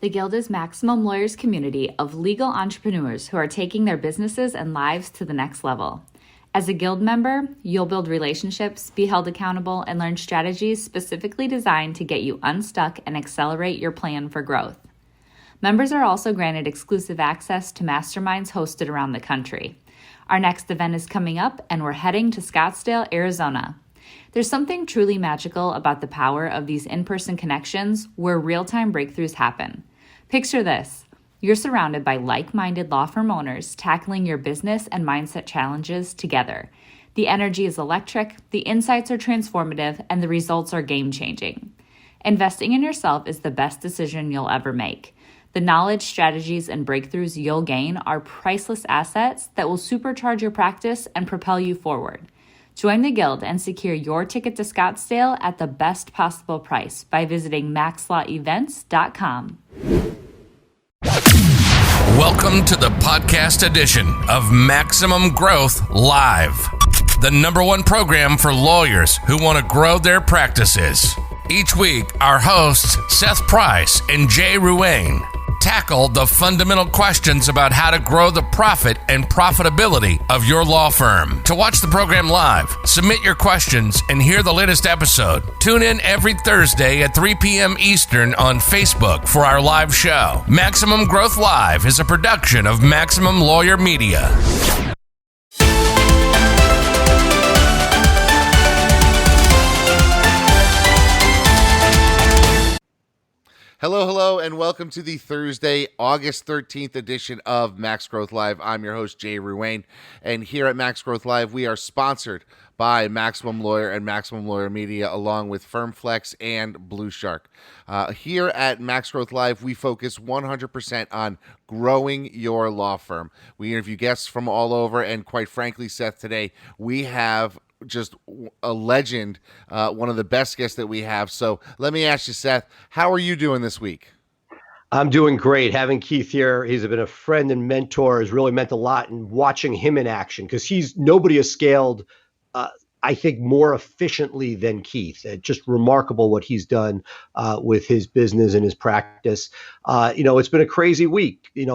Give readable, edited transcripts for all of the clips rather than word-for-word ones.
The Guild is Maximum Lawyers' community of legal entrepreneurs who are taking their businesses and lives to the next level. As a Guild member, you'll build relationships, be held accountable, and learn strategies specifically designed to get you unstuck and accelerate your plan for growth. Members are also granted exclusive access to masterminds hosted around the country. Our next event is coming up, and we're heading to Scottsdale, Arizona. There's something truly magical about the power of these in-person connections where real-time breakthroughs happen. Picture this. You're surrounded by like-minded law firm owners tackling your business and mindset challenges together. The energy is electric, the insights are transformative, and the results are game-changing. Investing in yourself is the best decision you'll ever make. The knowledge, strategies, and breakthroughs you'll gain are priceless assets that will supercharge your practice and propel you forward. Join the Guild and secure your ticket to Scottsdale at the best possible price by visiting maxlawevents.com. Welcome to the podcast edition of Maximum Growth Live, the #1 program for lawyers who want to grow their practices. Each week, our hosts, Seth Price and Jay Ruane, tackle the fundamental questions about how to grow the profit and profitability of your law firm. To watch the program live, submit your questions, and hear the latest episode, tune in every Thursday at 3 p.m. Eastern on Facebook for our live show. Maximum Growth Live is a production of Maximum Lawyer Media. Hello, and welcome to the Thursday, August 13th edition of Max Growth Live. I'm your host, Jay Ruane, and here at Max Growth Live, we are sponsored by Maximum Lawyer and Maximum Lawyer Media, along with FirmFlex and Blue Shark. Here at Max Growth Live, we focus 100% on growing your law firm. We interview guests from all over, and quite frankly, Seth, today we have just a legend, one of the best guests that we have. So let me ask you, Seth, how are you doing this week? I'm doing great. Having Keith here, he's been a friend and mentor, has really meant a lot, and watching him in action, because nobody has scaled, I think, more efficiently than Keith. Just remarkable what he's done with his business and his practice. It's been a crazy week. I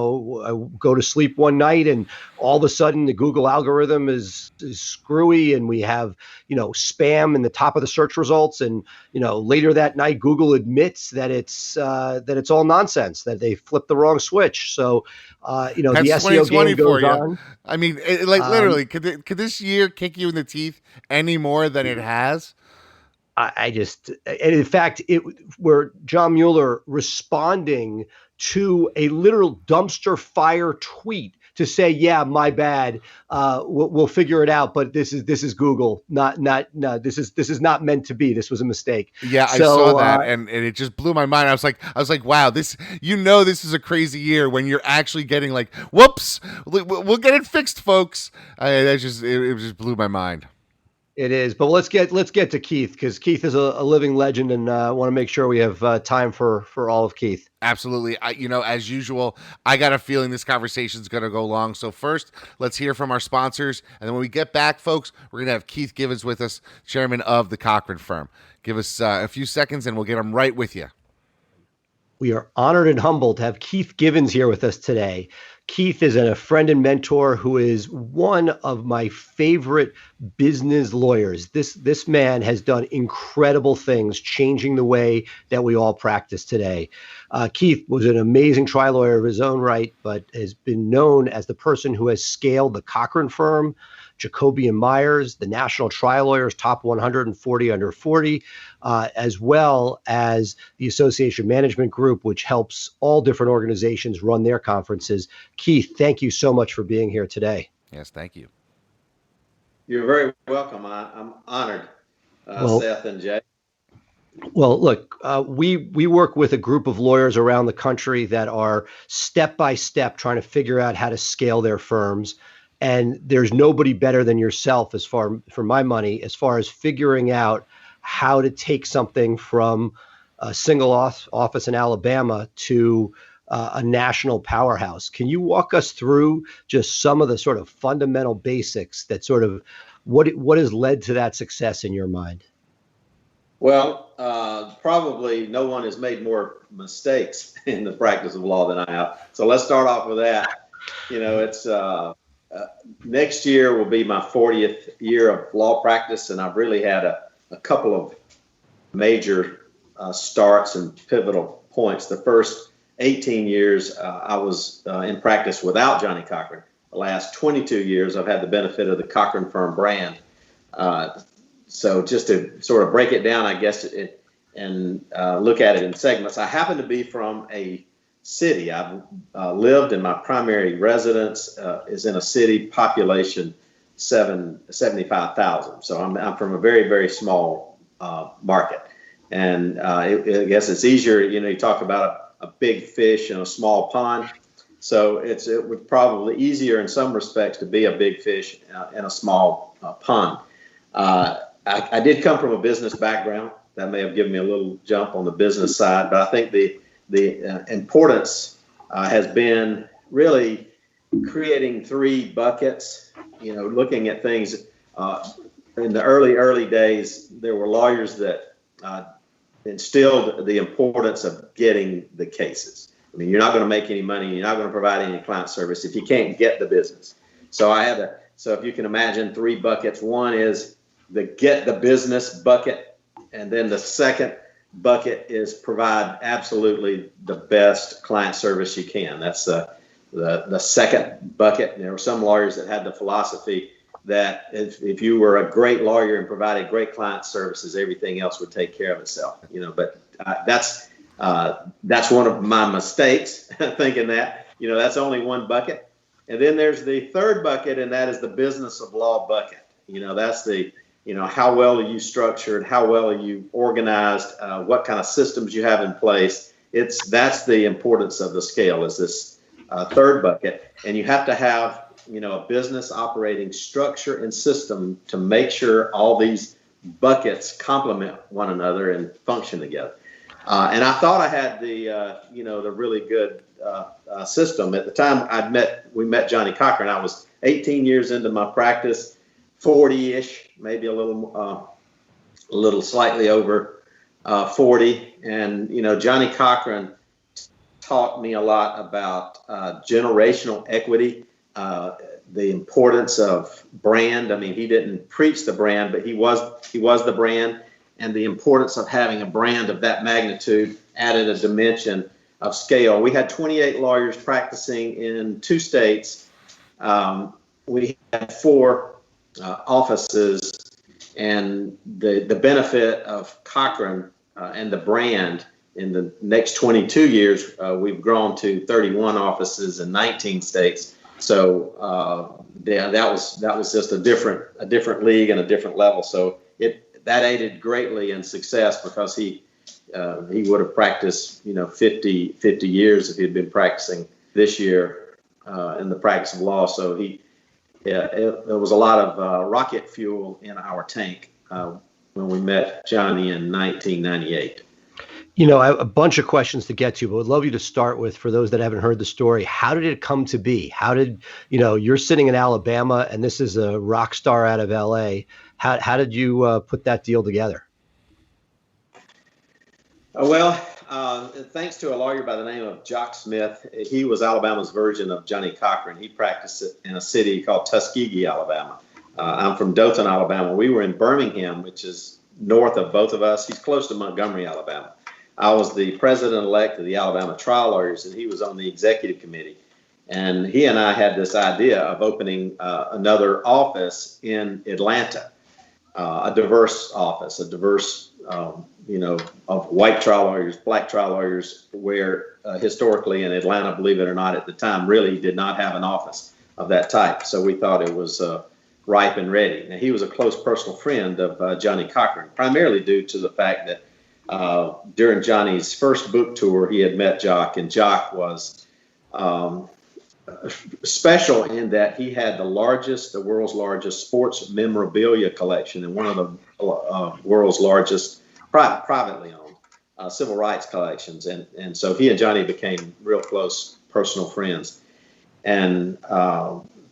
go to sleep one night and all of a sudden the Google algorithm is screwy, and we have, spam in the top of the search results. And, later that night, Google admits that it's all nonsense, that they flipped the wrong switch. So, That's the SEO game goes on. I mean, literally, could this year kick you in the teeth any more than it has? And in fact, where John Mueller responding to a literal dumpster fire tweet to say, "Yeah, my bad. We'll figure it out." But this is Google. No. This is not meant to be. This was a mistake. Yeah, I saw that, and it just blew my mind. I was like, wow, this is a crazy year when you're actually getting like, whoops, we'll get it fixed, folks. It just blew my mind. It is, but let's get to Keith, because Keith is a living legend, and I want to make sure we have time for all of Keith. Absolutely. As usual, I got a feeling this conversation is going to go long. So first, let's hear from our sponsors, and then when we get back, folks, we're going to have Keith Givens with us, chairman of the Cochran Firm. Give us a few seconds, and we'll get him right with you. We are honored and humbled to have Keith Givens here with us today. Keith is a friend and mentor who is one of my favorite business lawyers. This man has done incredible things, changing the way that we all practice today. Keith was an amazing trial lawyer of his own right, but has been known as the person who has scaled the Cochran Firm, Jacoby and Myers, the National Trial Lawyers Top 140 Under 40, as well as the Association Management Group, which helps all different organizations run their conferences. Keith, thank you so much for being here today. Yes, thank you. You're very welcome. I'm honored, Seth and Jay. Well, look, we work with a group of lawyers around the country that are step by step trying to figure out how to scale their firms. And there's nobody better than yourself, for my money, as far as figuring out how to take something from a single office in Alabama to a national powerhouse. Can you walk us through just some of the sort of fundamental basics that sort of what has led to that success in your mind? Well, probably no one has made more mistakes in the practice of law than I have. So let's start off with that. It's next year will be my 40th year of law practice, and I've really had a couple of major starts and pivotal points. The first 18 years, I was in practice without Johnny Cochran. The last 22 years, I've had the benefit of the Cochran Firm brand. So just to sort of break it down, I guess, and look at it in segments, I happen to be from a city. I've lived, and my primary residence is in a city population 75,000. So I'm from a very, very small market. And I guess it's easier, you talk about a big fish in a small pond. So it was probably easier in some respects to be a big fish in a small pond. I did come from a business background. That may have given me a little jump on the business side, but I think the importance has been really creating three buckets. Looking at things in the early days, there were lawyers that instilled the importance of getting the cases. I mean, you're not going to make any money, you're not going to provide any client service if you can't get the business. So if you can imagine three buckets. One is the get the business bucket, and then the second bucket is provide absolutely the best client service you can. That's the second bucket. And there were some lawyers that had the philosophy that if you were a great lawyer and provided great client services, everything else would take care of itself. But that's one of my mistakes, thinking that that's only one bucket. And then there's the third bucket, and that is the business of law bucket. That's the how well are you structured, how well are you organized, what kind of systems you have in place. That's the importance of the scale, is this third bucket. And you have to have a business operating structure and system to make sure all these buckets complement one another and function together. And I thought I had the really good system. At the time we met Johnny Cochran, I was 18 years into my practice, 40-ish, maybe a little slightly over 40. And, Johnny Cochran taught me a lot about generational equity, the importance of brand. I mean, he didn't preach the brand, but he was the brand, and the importance of having a brand of that magnitude added a dimension of scale. We had 28 lawyers practicing in 2 states. We had 4 offices, and the benefit of Cochran and the brand in the next 22 years, we've grown to 31 offices in 19 states. So that was just a different league and a different level. So that aided greatly in success, because he would have practiced 50 years if he had been practicing this year in the practice of law. So there was a lot of rocket fuel in our tank when we met Johnny in 1998. I have a bunch of questions to get to, but would love you to start with, for those that haven't heard the story, how did it come to be? How did, you're sitting in Alabama and this is a rock star out of LA. How did you put that deal together? Thanks to a lawyer by the name of Jock Smith. He was Alabama's version of Johnny Cochran. He practiced in a city called Tuskegee, Alabama. I'm from Dothan, Alabama. We were in Birmingham, which is north of both of us. He's close to Montgomery, Alabama. I was the president-elect of the Alabama Trial Lawyers, and he was on the executive committee. And he and I had this idea of opening another office in Atlanta, a diverse office, of white trial lawyers, black trial lawyers, where historically in Atlanta, believe it or not, at the time, really did not have an office of that type. So we thought it was ripe and ready. Now, he was a close personal friend of Johnny Cochran, primarily due to the fact that during Johnny's first book tour, he had met Jock, and Jock was special in that he had the world's largest sports memorabilia collection, and one of the world's largest privately owned civil rights collections. And so he and Johnny became real close personal friends. And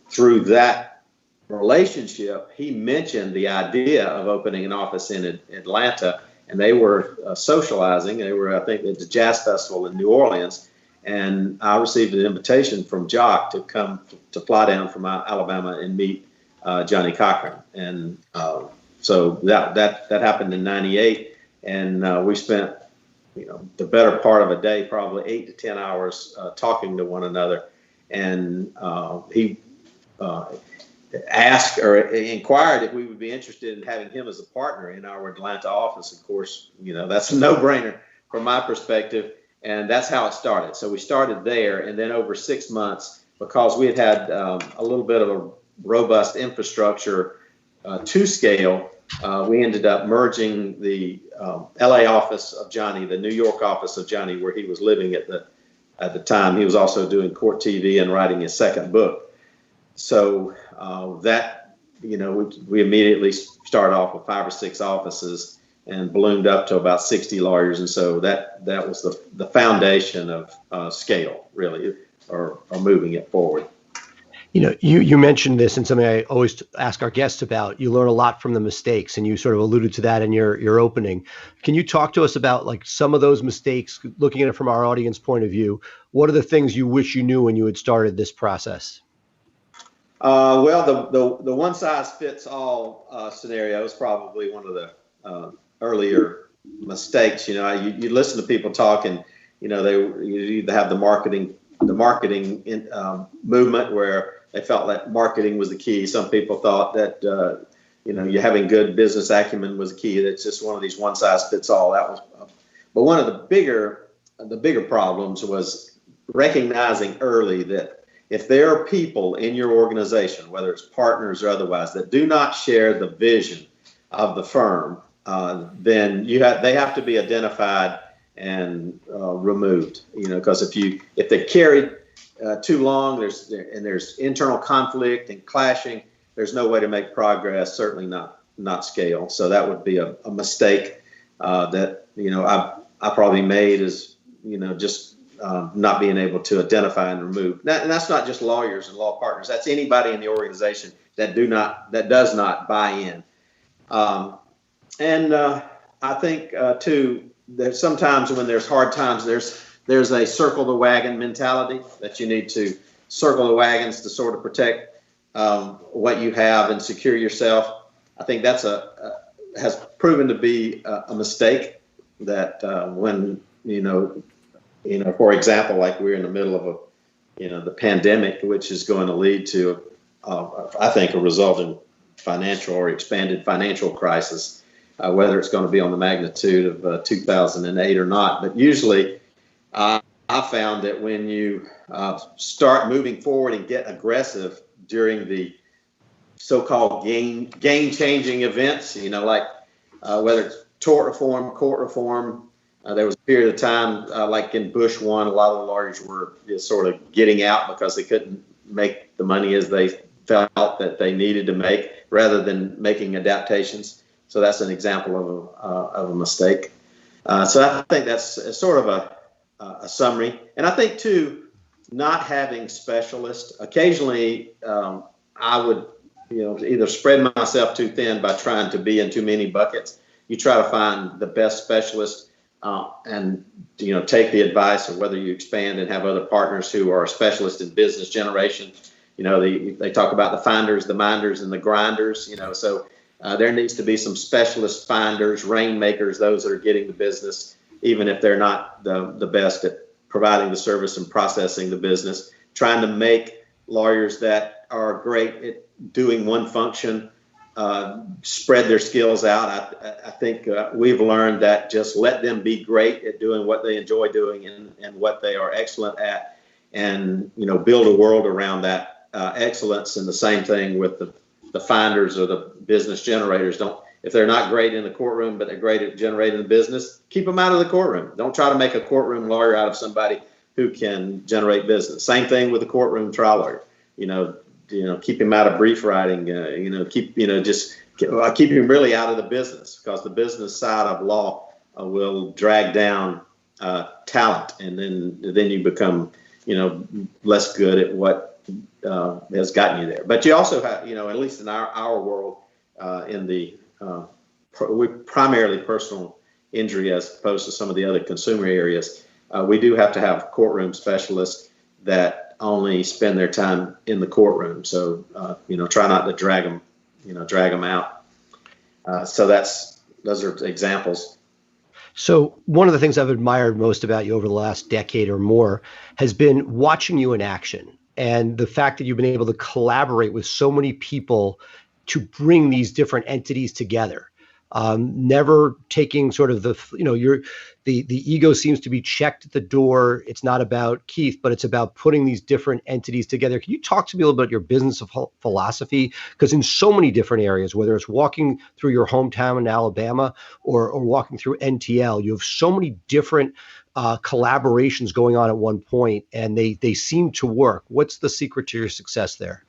through that relationship, he mentioned the idea of opening an office in Atlanta. and they were socializing. They were, I think, at the Jazz Festival in New Orleans, and I received an invitation from Jock to come to fly down from Alabama and meet Johnny Cochran, and so that happened in '98, and we spent the better part of a day, probably 8 to 10 hours talking to one another, and he asked or inquired if we would be interested in having him as a partner in our Atlanta office. Of course, that's a no-brainer from my perspective, and that's how it started. So we started there, and then over 6 months, because we had a little bit of a robust infrastructure to scale, we ended up merging the LA office of Johnny, the New York office of Johnny, where he was living at the time. He was also doing court TV and writing his second book. So we immediately started off with 5 or 6 offices and ballooned up to about 60 lawyers. And so that was the foundation of scale, really, or moving it forward. You mentioned this, and something I always ask our guests about. You learn a lot from the mistakes, and you sort of alluded to that in your opening. Can you talk to us about like some of those mistakes, looking at it from our audience point of view? What are the things you wish you knew when you had started this process? Well, the one size fits all scenario is probably one of the earlier mistakes. You listen to people talk, and you either have the marketing movement where they felt that marketing was the key. Some people thought that you having good business acumen was the key. That's just one of these one size fits all. But one of the bigger problems was recognizing early that if there are people in your organization, whether it's partners or otherwise, that do not share the vision of the firm, then they have to be identified and removed. Because if they carry too long, there's internal conflict and clashing, there's no way to make progress. Certainly not scale. So that would be a mistake that I probably made, is just not being able to identify and remove. And that's not just lawyers and law partners. That's anybody in the organization that does not buy in. And I think too, that sometimes when there's hard times, there's a circle the wagon mentality, that you need to circle the wagons to sort of protect what you have and secure yourself. I think that's has proven to be a mistake. That when for example, like we're in the middle of the pandemic, which is going to lead to, I think, a resulting financial or expanded financial crisis, whether it's going to be on the magnitude of 2008 or not. But usually, I found that when you start moving forward and get aggressive during the so-called game-changing events, like whether it's tort reform, court reform. There was a period of time, like in Bush 1, a lot of the lawyers were just sort of getting out because they couldn't make the money as they felt that they needed to make, rather than making adaptations. So that's an example of a mistake. So I think that's sort of a summary. And I think, too, not having specialists. Occasionally, I would either spread myself too thin by trying to be in too many buckets. You try to find the best specialist. And take the advice of whether you expand and have other partners who are specialists in business generation. They talk about the finders, the minders, and the grinders. So there needs to be some specialist finders, rainmakers, those that are getting the business, even if they're not the best at providing the service and processing the business. Trying to make lawyers that are great at doing one function spread their skills out. I think we've learned that just let them be great at doing what they enjoy doing and what they are excellent at, and build a world around that excellence. And the same thing with the finders or the business generators. If they're not great in the courtroom, but they're great at generating the business, keep them out of the courtroom. Don't try to make a courtroom lawyer out of somebody who can generate business. Same thing with the courtroom trial lawyer. Keep him out of brief writing. Keep him really out of the business, because the business side of law will drag down talent, and then you become less good at what has gotten you there. But you also have, at least in our world, in the primarily personal injury as opposed to some of the other consumer areas. We do have to have courtroom specialists that only spend their time in the courtroom. So, try not to drag them out. So those are examples. So one of the things I've admired most about you over the last decade or more has been watching you in action, and the fact that you've been able to collaborate with so many people to bring these different entities together. Never taking sort of the ego seems to be checked at the door. It's not about Keith, but it's about putting these different entities together. Can you talk to me a little bit about your business of philosophy? Because in so many different areas, whether it's walking through your hometown in Alabama or walking through NTL, you have so many different collaborations going on at one point, and they seem to work. What's the secret to your success there?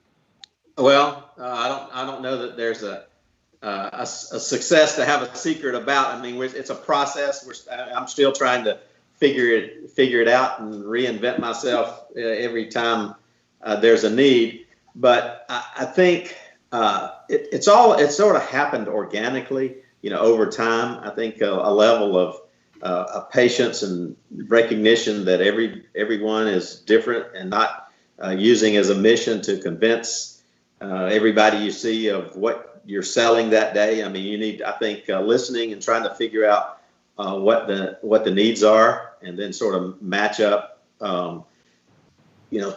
Well, I don't know that there's a success to have a secret about. I mean, it's a process. I'm still trying to figure it out and reinvent myself every time there's a need. But I think it sort of happened organically, over time. I think a level of patience and recognition that everyone is different, and not using as a mission to convince everybody you see of what you're selling that day. I mean, you need, I think, listening and trying to figure out what the needs are, and then sort of match up,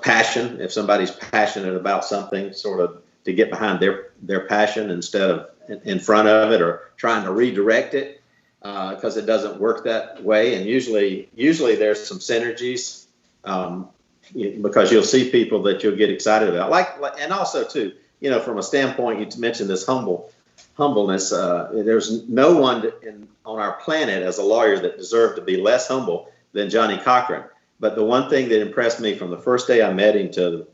passion. If somebody's passionate about something, sort of to get behind their passion instead of in front of it or trying to redirect it, because it doesn't work that way. And usually there's some synergies, because you'll see people that you'll get excited about. And also too, from a standpoint, you mentioned this humbleness. There's no one on our planet as a lawyer that deserved to be less humble than Johnny Cochran. But the one thing that impressed me from the first day I met him to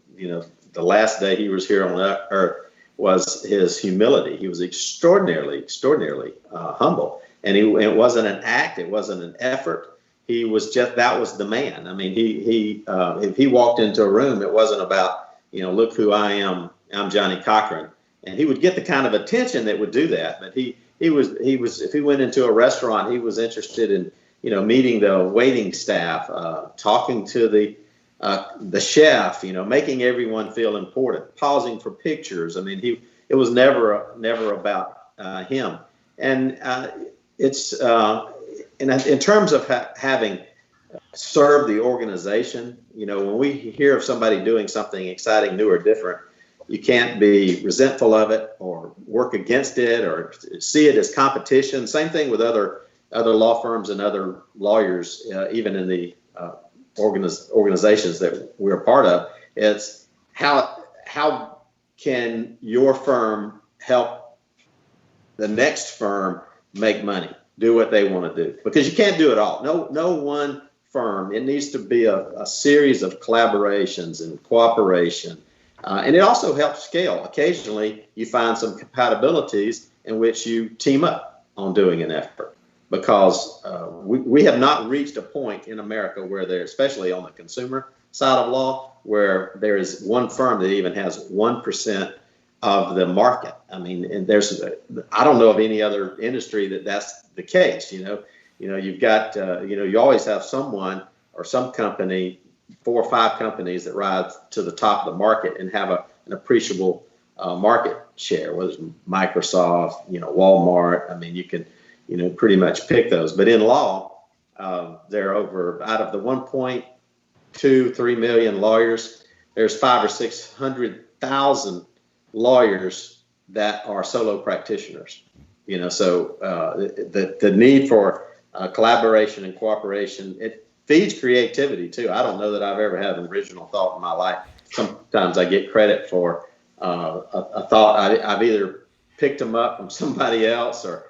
the last day he was here on earth was his humility. He was extraordinarily humble, and it wasn't an act, it wasn't an effort. He was that was the man. I mean, he if he walked into a room, it wasn't about, look who I am, I'm Johnny Cochran. And he would get the kind of attention that would do that. But he was if he went into a restaurant, he was interested in, meeting the waiting staff, talking to the chef, making everyone feel important, pausing for pictures. I mean, it was never about him. And it's in terms of having served the organization, when we hear of somebody doing something exciting, new, or different, you can't be resentful of it or work against it or see it as competition. Same thing with other law firms and other lawyers, even in the organizations that we're a part of. It's how can your firm help the next firm make money, do what they want to do? Because you can't do it all. No one firm. It needs to be a series of collaborations and cooperation. And it also helps scale. Occasionally, you find some compatibilities in which you team up on doing an effort, because we have not reached a point in America where there, especially on the consumer side of law, where there is one firm that even has 1% of the market. I mean, and I don't know of any other industry that's the case. You've got, you always have someone or some company, 4 or 5 companies that rise to the top of the market and have an appreciable market share, whether it's Microsoft, Walmart. I mean, you can, pretty much pick those. But in law, there are out of the 1.23 million lawyers, there's 500,000 or 600,000 lawyers that are solo practitioners. So the need for collaboration and cooperation, it feeds creativity too. I don't know that I've ever had an original thought in my life. Sometimes I get credit for a thought. I've either picked them up from somebody else, or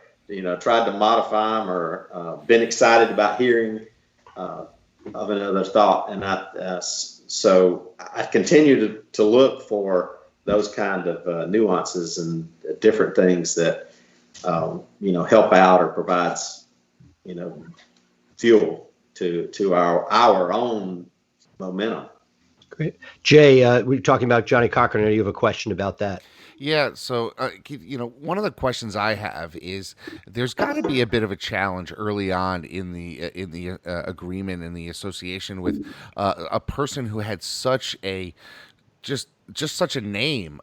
tried to modify them, or been excited about hearing of another thought. And so I continue to look for those kind of nuances and different things that help out or provides fuel to our own momentum. Great. Jay, we were talking about Johnny Cochran. I know you have a question about that. Yeah, so one of the questions I have is there's got to be a bit of a challenge early on in the agreement and the association with a person who had such a just such a name,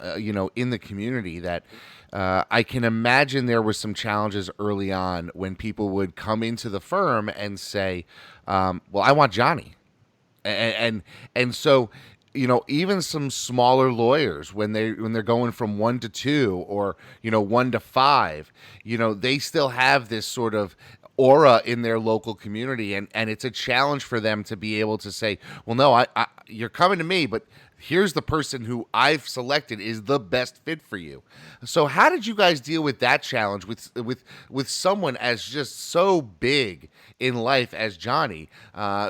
in the community that I can imagine there was some challenges early on when people would come into the firm and say, "Well, I want Johnny," and so even some smaller lawyers when they're going from 1 to 2 or 1 to 5, they still have this sort of aura in their local community, and it's a challenge for them to be able to say, well, no, I you're coming to me, but here's the person who I've selected is the best fit for you. So how did you guys deal with that challenge with someone as just so big in life as Johnny?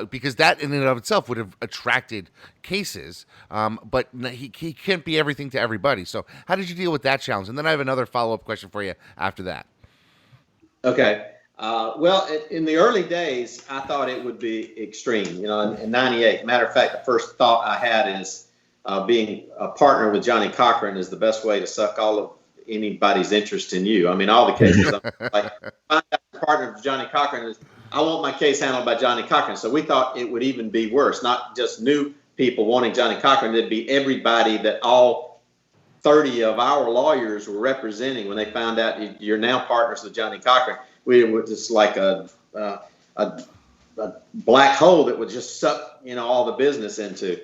Because that in and of itself would have attracted cases, but he can't be everything to everybody. So how did you deal with that challenge? And then I have another follow-up question for you after that. Okay. Well, in the early days, I thought it would be extreme. In '98. Matter of fact, the first thought I had is being a partner with Johnny Cochran is the best way to suck all of anybody's interest in you. I mean, all the cases, like find out partner with Johnny Cochran is, I want my case handled by Johnny Cochran. So we thought it would even be worse, not just new people wanting Johnny Cochran, it'd be everybody that all 30 of our lawyers were representing when they found out you're now partners with Johnny Cochran. We were just like a black hole that would just suck, all the business into.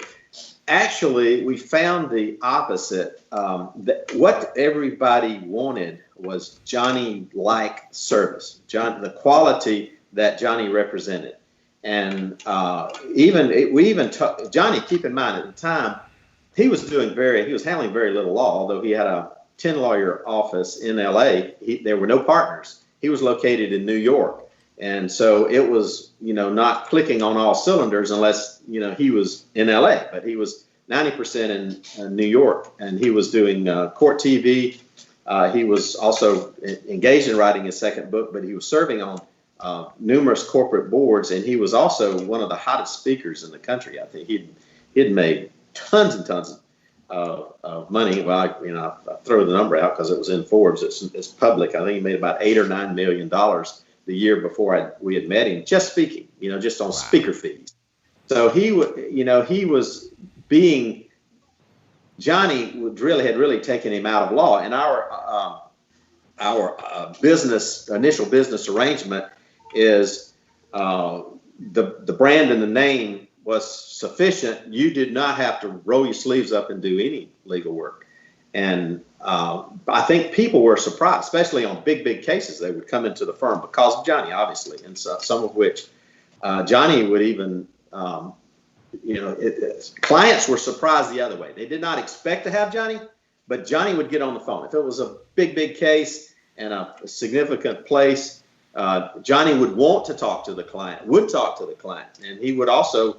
Actually, we found the opposite. That what everybody wanted was Johnny-like service, the quality that Johnny represented. And Johnny, keep in mind, at the time, he was handling very little law, although he had a 10-lawyer office in LA. There were no partners. He was located in New York. And so it was, not clicking on all cylinders unless, he was in LA, but he was 90% in New York, and he was doing court TV. He was also engaged in writing his second book, but he was serving on numerous corporate boards, and he was also one of the hottest speakers in the country. I think he'd made tons and tons of money. Well, I throw the number out because it was in Forbes. It's public. I think he made about $8 or $9 million the year before we had met him, just speaking, just on speaker fees. So he was being, Johnny had really taken him out of law. And our initial business arrangement is the brand and the name was sufficient. You did not have to roll your sleeves up and do any legal work. And I think people were surprised, especially on big cases. They would come into the firm because of Johnny, obviously, and some of which Johnny would even, clients were surprised the other way. They did not expect to have Johnny, but Johnny would get on the phone. If it was a big case and a significant place, Johnny would want to talk to the client, and he would also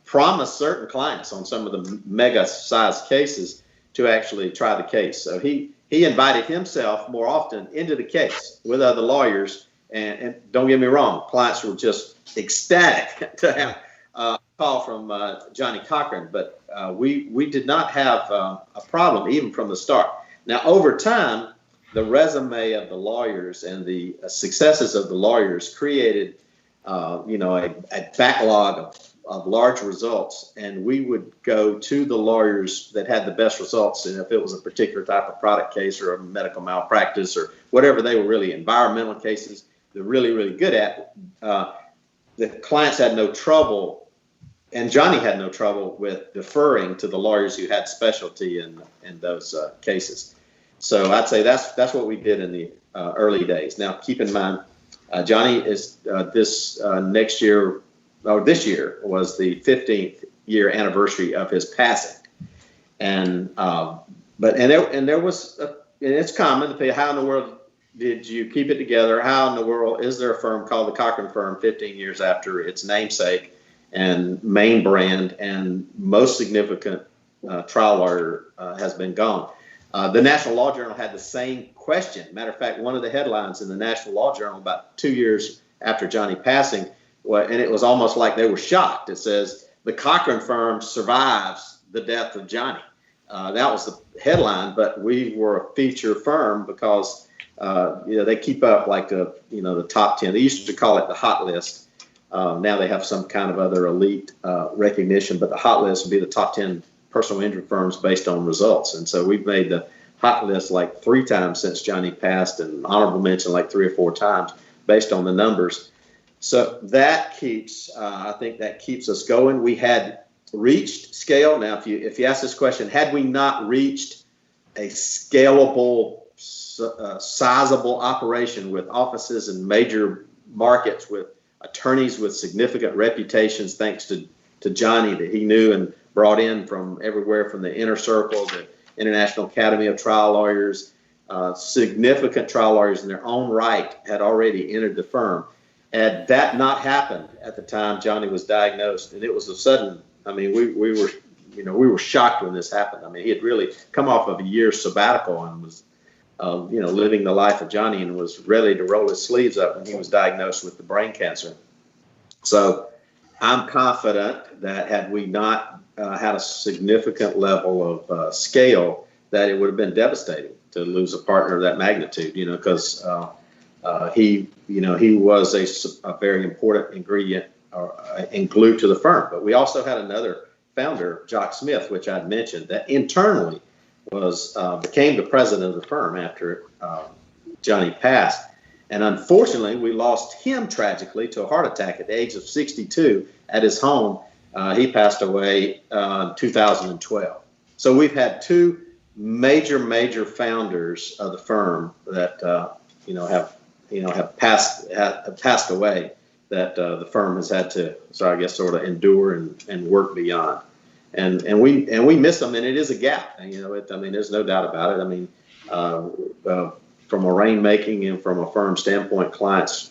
promise certain clients on some of the mega-sized cases to actually try the case. So he invited himself more often into the case with other lawyers. And don't get me wrong, clients were just ecstatic to have a call from Johnny Cochran. But we did not have a problem even from the start. Now, over time, the resume of the lawyers and the successes of the lawyers created, a backlog of large results, and we would go to the lawyers that had the best results. And if it was a particular type of product case or a medical malpractice or whatever, they were really environmental cases they're really, really good at, the clients had no trouble, and Johnny had no trouble with deferring to the lawyers who had specialty in those cases. So I'd say that's what we did in the early days. Now, keep in mind, Johnny is this year was the 15th year anniversary of his passing, and it's common to say, how in the world did you keep it together? How in the world is there a firm called the Cochran Firm 15 years after its namesake and main brand and most significant trial lawyer has been gone? The National Law Journal had the same question. Matter of fact, one of the headlines in the National Law Journal about 2 years after Johnny passing, and it was almost like they were shocked. It says, the Cochran Firm survives the death of Johnny. that was the headline, but we were a feature firm because they keep up like the top 10. They used to call it the hot list. Now they have some kind of other elite recognition, but the hot list would be the top 10 personal injury firms based on results. And so we've made the hot list like 3 times since Johnny passed, and honorable mention like 3 or 4 times based on the numbers. So that keeps, I think that keeps us going. We had reached scale. Now, if you ask this question, had we not reached a scalable, sizable operation with offices in major markets, with attorneys with significant reputations, thanks to Johnny that he knew and brought in from everywhere from the inner circle, the International Academy of Trial Lawyers, significant trial lawyers in their own right had already entered the firm. Had that not happened at the time Johnny was diagnosed, and it was a sudden, I mean, we were shocked when this happened. I mean, he had really come off of a year's sabbatical and was, living the life of Johnny, and was ready to roll his sleeves up when he was diagnosed with the brain cancer. So I'm confident that had we not had a significant level of scale, that it would have been devastating to lose a partner of that magnitude, because he was a very important ingredient and glue to the firm. But we also had another founder, Jock Smith, which I'd mentioned, that internally became the president of the firm after Johnny passed. And unfortunately, we lost him tragically to a heart attack at the age of 62 at his home. He passed away in 2012. So we've had 2 major founders of the firm that have passed away, that the firm has had to, so I guess, sort of endure and work beyond. And we miss them, and it is a gap. There's no doubt about it. I mean, from a rainmaking and from a firm standpoint, clients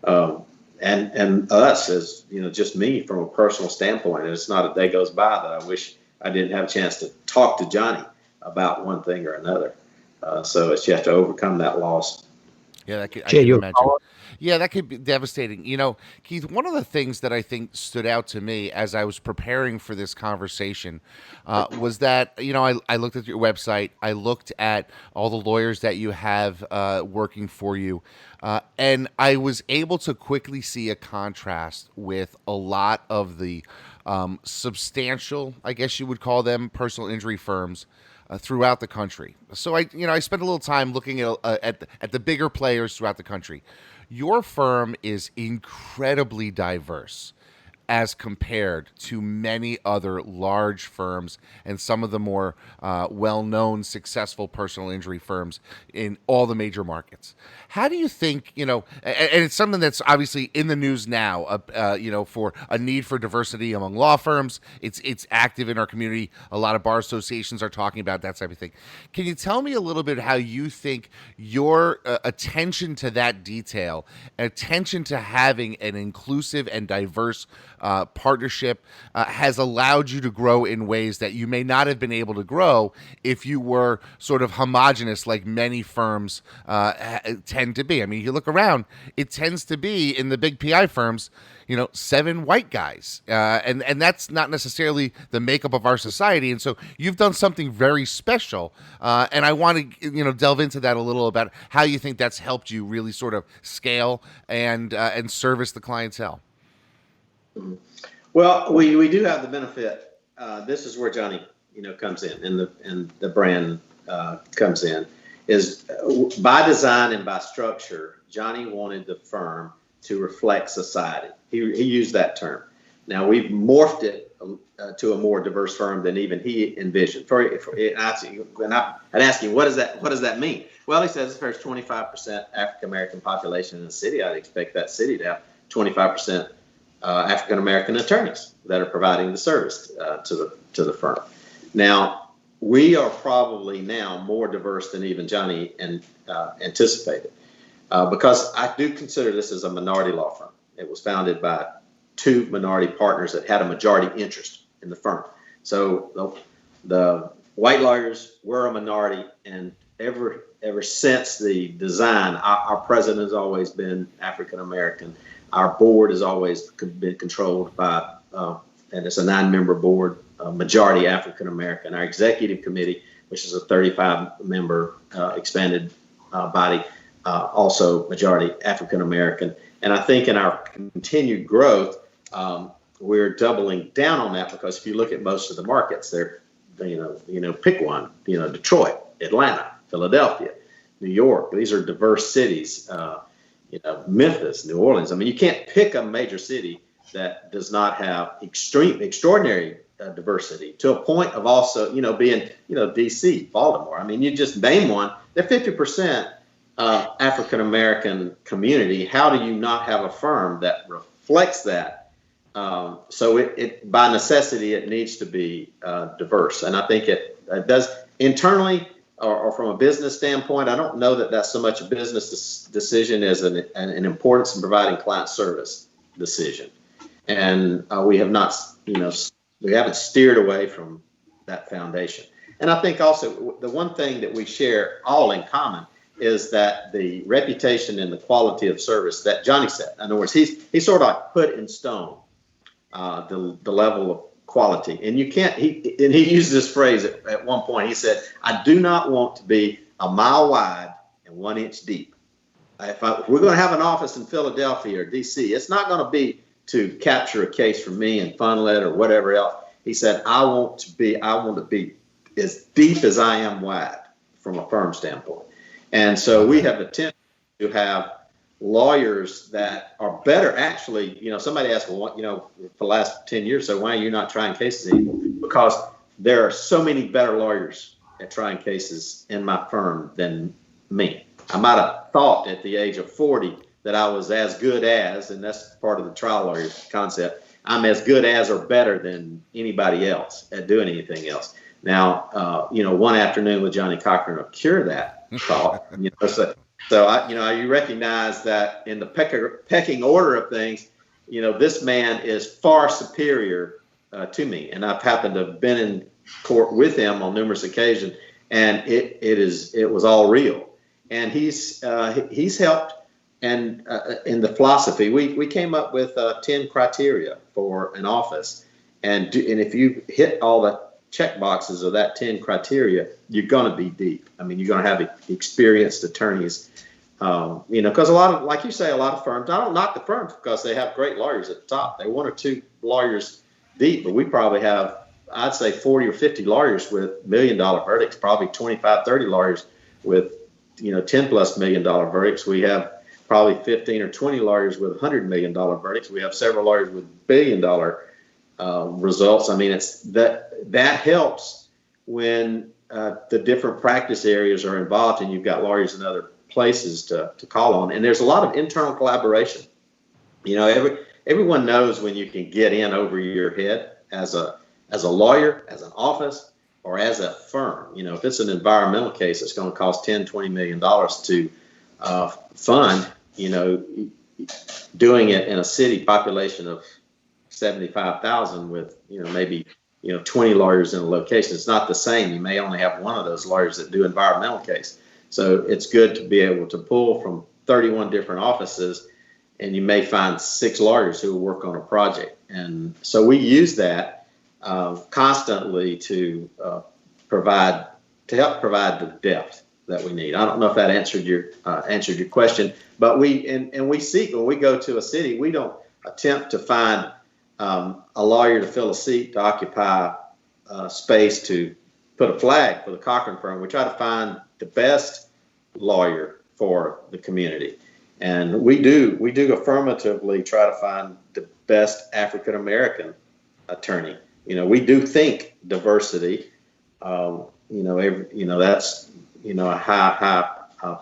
and us as just me from a personal standpoint. And it's not a day goes by that I wish I didn't have a chance to talk to Johnny about one thing or another. So it's you have to overcome that loss. Yeah, I Jay, can imagine. Yeah, that could be devastating. Keith, one of the things that I think stood out to me as I was preparing for this conversation was that, I looked at your website, I looked at all the lawyers that you have working for you, and I was able to quickly see a contrast with a lot of the substantial, I guess you would call them, personal injury firms throughout the country. So I spent a little time looking at the bigger players throughout the country. Your firm is incredibly diverse as compared to many other large firms and some of the more well-known, successful personal injury firms in all the major markets. How do you think, and it's something that's obviously in the news now, for a need for diversity among law firms. It's active in our community. A lot of bar associations are talking about that type of thing. Can you tell me a little bit how you think your attention to that detail, attention to having an inclusive and diverse partnership has allowed you to grow in ways that you may not have been able to grow if you were sort of homogenous like many firms tend to be? I mean, you look around, it tends to be in the big PI firms, 7 white guys. And that's not necessarily the makeup of our society. And so you've done something very special. And I want to, delve into that a little about how you think that's helped you really sort of scale and service the clientele. Well, we do have the benefit. This is where Johnny, comes in, and the brand comes in. Is by design and by structure, Johnny wanted the firm to reflect society. He used that term. Now we've morphed it to a more diverse firm than even he envisioned. I'd ask you, what does that mean? Well, he says if there's 25% African American population in the city, I'd expect that city to have 25% African American attorneys that are providing the service to the firm. Now, we are probably now more diverse than even Johnny anticipated, because I do consider this as a minority law firm. It was founded by 2 minority partners that had a majority interest in the firm. So the white lawyers were a minority, and ever since the design, our president has always been African American. Our board has always been controlled by and it's a 9-member board, majority African American. Our executive committee, which is a 35-member expanded body, also majority African American. And I think in our continued growth, we're doubling down on that, because if you look at most of the markets, they're, pick one, Detroit, Atlanta, Philadelphia, New York. These are diverse cities. Memphis, New Orleans. I mean, you can't pick a major city that does not have extraordinary diversity, to a point of also, being, DC, Baltimore. I mean, you just name one. They're 50% African American community. How do you not have a firm that reflects that? So it by necessity, it needs to be diverse. And I think it does internally, or from a business standpoint. I don't know that that's so much a business decision as an importance in providing client service decision. And we have not, we haven't steered away from that foundation. And I think also the one thing that we share all in common is that the reputation and the quality of service that Johnny said. In other words, he sort of like put in stone the level of quality. And you can't, he used this phrase at one point. He said, I do not want to be a mile wide and 1 inch deep. If we're going to have an office in Philadelphia or DC, it's not going to be to capture a case for me and funnel it or whatever else. He said, I want to be as deep as I am wide from a firm standpoint. And so we have attempted to have lawyers that are better. Actually, somebody asked, well, for the last 10 years, so why are you not trying cases anymore? Because there are so many better lawyers at trying cases in my firm than me. I might have thought at the age of 40 that I was as good as, and that's part of the trial lawyer concept, I'm as good as or better than anybody else at doing anything else. Now, one afternoon with Johnny Cochran will cure that thought. So you recognize that in the pecking order of things, this man is far superior to me, and I've happened to have been in court with him on numerous occasions, and it was all real. And he's helped, and in the philosophy, we came up with 10 criteria for an office, and if you hit all the check boxes of that 10 criteria, you're going to be deep. I mean, you're going to have experienced attorneys, because a lot of, like you say, a lot of firms, I don't knock the firms because they have great lawyers at the top. They're 1 or 2 lawyers deep, but we probably have, I'd say 40 or 50 lawyers with $1 million verdicts, probably 25, 30 lawyers with, $10+ million verdicts. We have probably 15 or 20 lawyers with $100 million verdicts. We have several lawyers with $1 billion results. I mean, it's that helps when the different practice areas are involved and you've got lawyers in other places to call on. And there's a lot of internal collaboration. Everyone knows when you can get in over your head as a lawyer, as an office, or as a firm. If it's an environmental case, it's going to cost $10-20 million to fund, doing it in a city population of 75,000 with, maybe 20 lawyers in a location. It's not the same. You may only have one of those lawyers that do environmental case. So it's good to be able to pull from 31 different offices, and you may find 6 lawyers who will work on a project. And so we use that constantly to help provide the depth that we need. I don't know if that answered your question, but we seek, when we go to a city, we don't attempt to find a lawyer to fill a seat, to occupy space, to put a flag for the Cochran Firm. We try to find the best lawyer for the community. And we do affirmatively try to find the best African American attorney. We do think diversity, that's, a high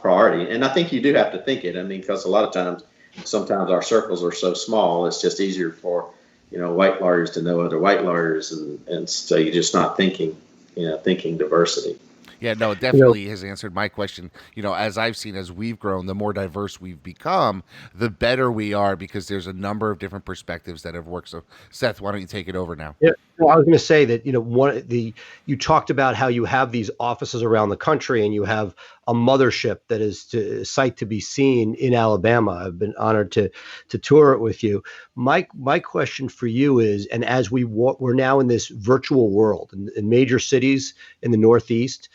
priority. And I think you do have to think it. I mean, because a lot of times, sometimes our circles are so small, it's just easier for, white lawyers to know other white lawyers. And so you're just not thinking diversity. Yeah, no, it definitely has answered my question. As I've seen, as we've grown, the more diverse we've become, the better we are, because there's a number of different perspectives that have worked. So, Seth, why don't you take it over now? Yeah. Well, I was going to say that, you talked about how you have these offices around the country and you have a mothership that is to sight to be seen in Alabama. I've been honored to tour it with you. My question for you is, and as we're now in this virtual world in major cities in the Northeast,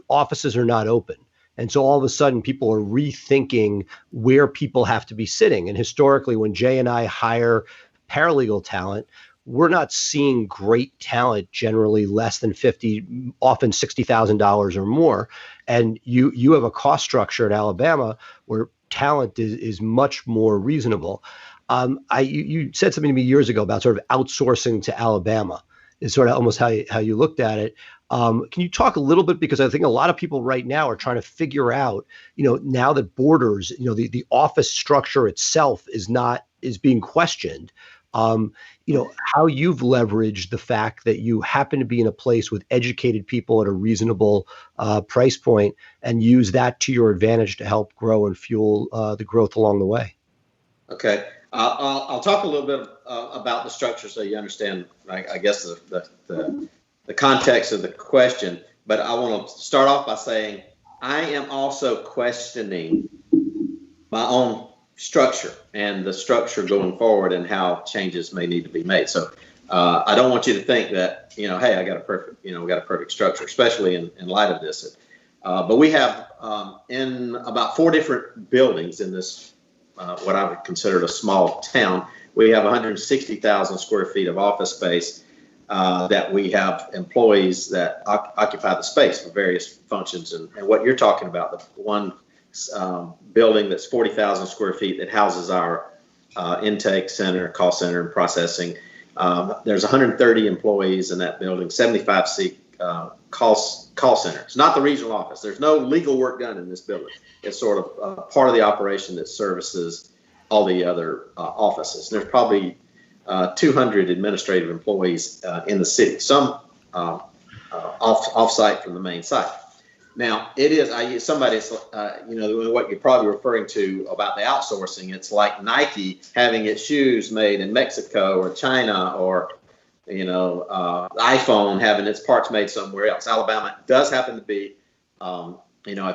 offices are not open. And so all of a sudden, people are rethinking where people have to be sitting. And historically, when Jay and I hire paralegal talent, we're not seeing great talent generally less than 50, often $60,000 or more. And you have a cost structure in Alabama where talent is much more reasonable. You said something to me years ago about sort of outsourcing to Alabama is sort of almost how you looked at it. Can you talk a little bit, because I think a lot of people right now are trying to figure out, now that borders, the office structure itself is being questioned. How you've leveraged the fact that you happen to be in a place with educated people at a reasonable price point and use that to your advantage to help grow and fuel the growth along the way. Okay. I'll talk a little bit about the structure so you understand, I guess, the context of the question. But I want to start off by saying I am also questioning my own structure and the structure going forward and how changes may need to be made. So I don't want you to think that, hey, I got a perfect structure, especially in light of this. But we have in about 4 different buildings in this, what I would consider a small town, we have 160,000 square feet of office space that we have employees that occupy the space for various functions. And what you're talking about, the one building that's 40,000 square feet that houses our intake center, call center, and processing. There's 130 employees in that building, 75 seat call center. It's not the regional office. There's no legal work done in this building. It's sort of part of the operation that services all the other offices. And there's probably 200 administrative employees in the city, some off-site from the main site. Now, it is, what you're probably referring to about the outsourcing, it's like Nike having its shoes made in Mexico or China, or, iPhone having its parts made somewhere else. Alabama does happen to be, a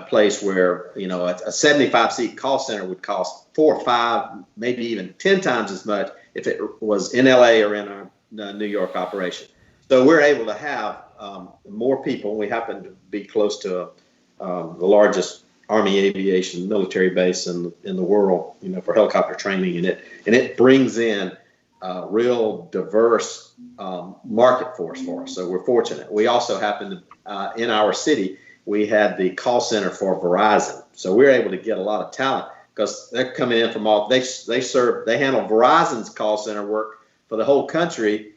place where, a 75 seat call center would cost 4 or 5, maybe even 10 times as much if it was in LA or in our New York operation. So we're able to have more people. We happen to be close to the largest Army aviation military base in the world, for helicopter training, and it brings in real diverse market force for us. So we're fortunate. We also happen to in our city we had the call center for Verizon, so we're able to get a lot of talent because they're coming in from all they handle Verizon's call center work for the whole country.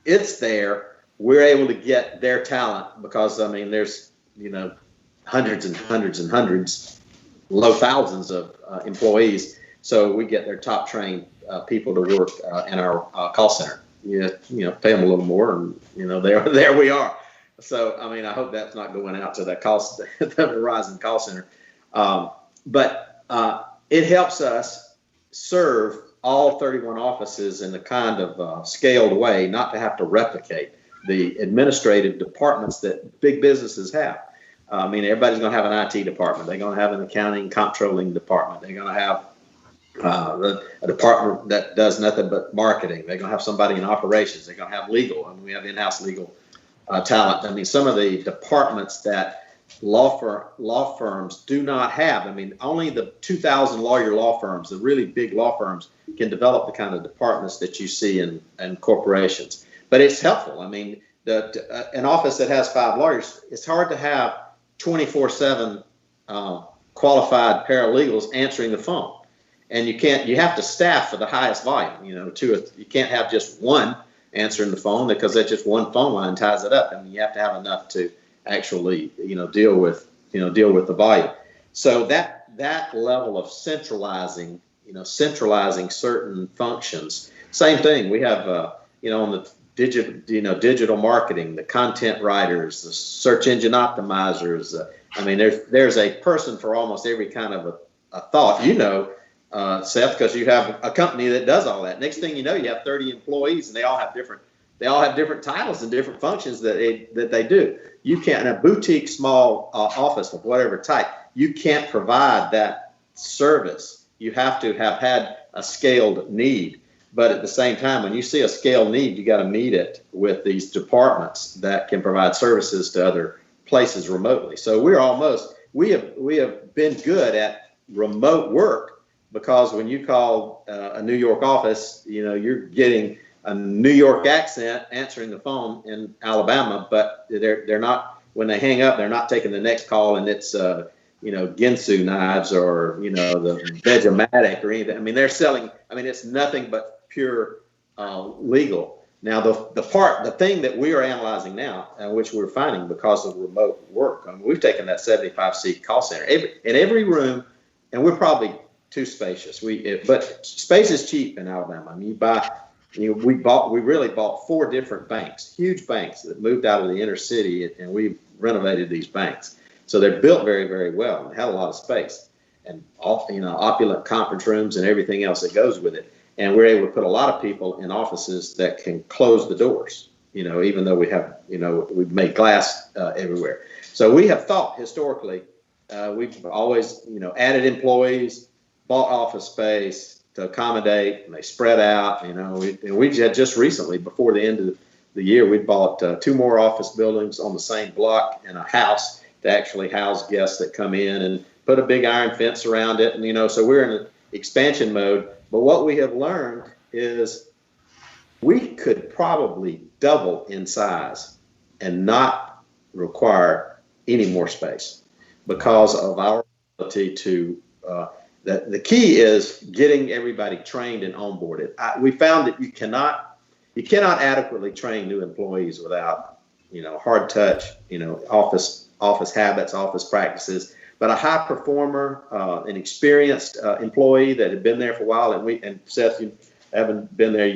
It's there. We're able to get their talent because there's hundreds and hundreds and hundreds, low thousands of employees. So we get their top trained people to work in our call center. Pay them a little more, and there we are. So I hope that's not going out to the Verizon call center, but it helps us serve all 31 offices in the kind of scaled way, not to have to replicate the administrative departments that big businesses have. Everybody's going to have an IT department. They're going to have an accounting, controlling department. They're going to have a department that does nothing but marketing. They're going to have somebody in operations. They're going to have legal. We have in-house legal talent. Some of the departments that law firms do not have. Only the 2,000 lawyer law firms, the really big law firms, can develop the kind of departments that you see in corporations. But it's helpful. An office that has 5 lawyers, it's hard to have 24/7 qualified paralegals answering the phone, and you have to staff for the highest volume. You can't have just one answering the phone because that's just one phone line ties it up. You have to have enough to actually deal with the volume. So that level of centralizing certain functions. Same thing. We have on the digital marketing, the content writers, the search engine optimizers. There's a person for almost every kind of a thought. Seth, because you have a company that does all that. Next thing you know, you have 30 employees, and they all have different they all have different titles and different functions that they do. You can't, in a boutique small office of whatever type, you can't provide that service. You have to have had a scaled need. But at the same time, when you see a scaled need, you got to meet it with these departments that can provide services to other places remotely. So we have been good at remote work, because when you call a New York office, you're getting a New York accent answering the phone in Alabama, but they're not, when they hang up, they're not taking the next call and it's Ginsu knives or the Vegematic or anything. I mean, they're selling, it's nothing but pure legal. Now, the thing that we are analyzing now, and which we're finding because of remote work, we've taken that 75-seat call center in every room, and we're probably too spacious. But space is cheap in Alabama. We really bought 4 different banks, huge banks that moved out of the inner city, and we renovated these banks. So they're built very, very well and had a lot of space, and opulent conference rooms and everything else that goes with it. And we're able to put a lot of people in offices that can close the doors, even though we've made glass everywhere. So we have thought historically, we've always, added employees, bought office space to accommodate, and they spread out, and we had just recently, before the end of the year, we bought 2 more office buildings on the same block and a house to actually house guests that come in, and put a big iron fence around it. And, so we're in an expansion mode. But what we have learned is we could probably double in size and not require any more space because of our ability to, the key is getting everybody trained and onboarded. We found that you cannot adequately train new employees without, hard touch, office habits, office practices. But a high performer, an experienced employee that had been there for a while, and Seth, you haven't been there,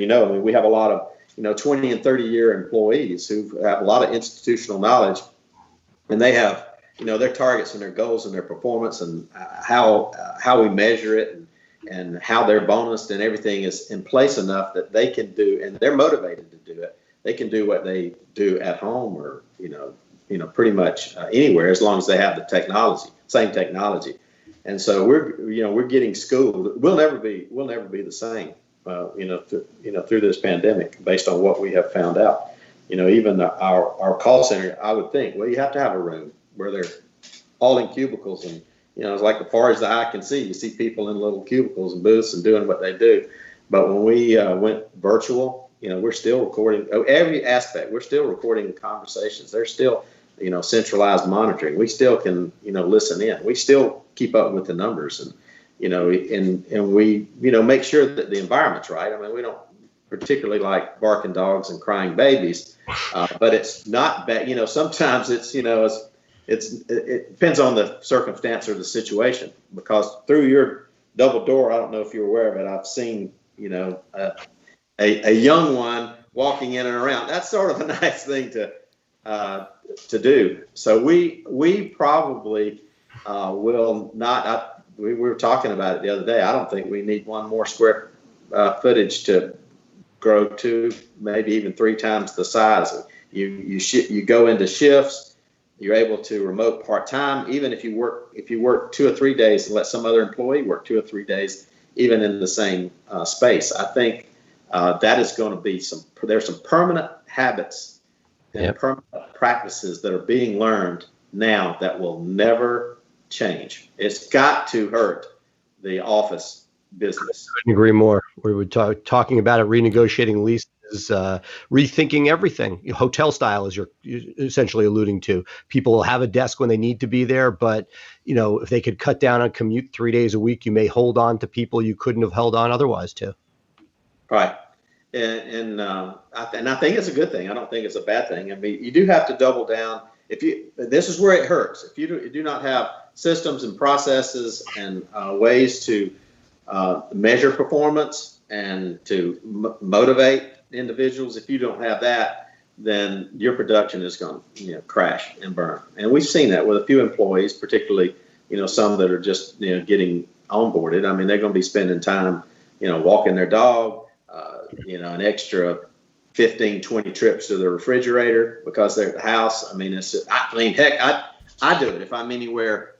we have a lot of 20 and 30-year employees who have a lot of institutional knowledge, and they have their targets and their goals and their performance and how we measure it and how they're bonused and everything is in place enough that they can do, and they're motivated to do it. They can do what they do at home or pretty much anywhere, as long as they have the same technology. And so we're getting schooled. We'll never be the same, through this pandemic, based on what we have found out. Even our call center, I would think, well, you have to have a room where they're all in cubicles, and it's like as far as the eye can see. You see people in little cubicles and booths and doing what they do. But when we went virtual, we're still recording every aspect. We're still recording the conversations. There's still centralized monitoring. We still can, listen in. We still keep up with the numbers, and we, make sure that the environment's right. We don't particularly like barking dogs and crying babies, but it's not bad. Sometimes it depends on the circumstance or the situation, because through your double door, I don't know if you're aware of it, I've seen, a young one walking in and around. That's sort of a nice thing to do. So we probably will not. We were talking about it the other day. I don't think we need 1 more square footage to grow to maybe even 3 times the size. You go into shifts. You're able to remote part-time, even if you work 2 or 3 days and let some other employee work 2 or 3 days, even in the same space. I think that is going to be there's some permanent habits and permanent practices that are being learned now that will never change. It's got to hurt the office business. I couldn't agree more. We were talking about it, renegotiating leases, rethinking everything. Hotel style, as you're essentially alluding to. People will have a desk when they need to be there, but if they could cut down on commute 3 days a week, you may hold on to people you couldn't have held on otherwise to. Right. And I think it's a good thing. I don't think it's a bad thing. You do have to double down. This is where it hurts. If you do not have systems and processes and ways to measure performance and to motivate individuals, if you don't have that, then your production is going to crash and burn. And we've seen that with a few employees, particularly some that are just getting onboarded. They're going to be spending time walking their dog, an extra 15, 20 trips to the refrigerator because they're at the house. I mean, heck, I do it if I'm anywhere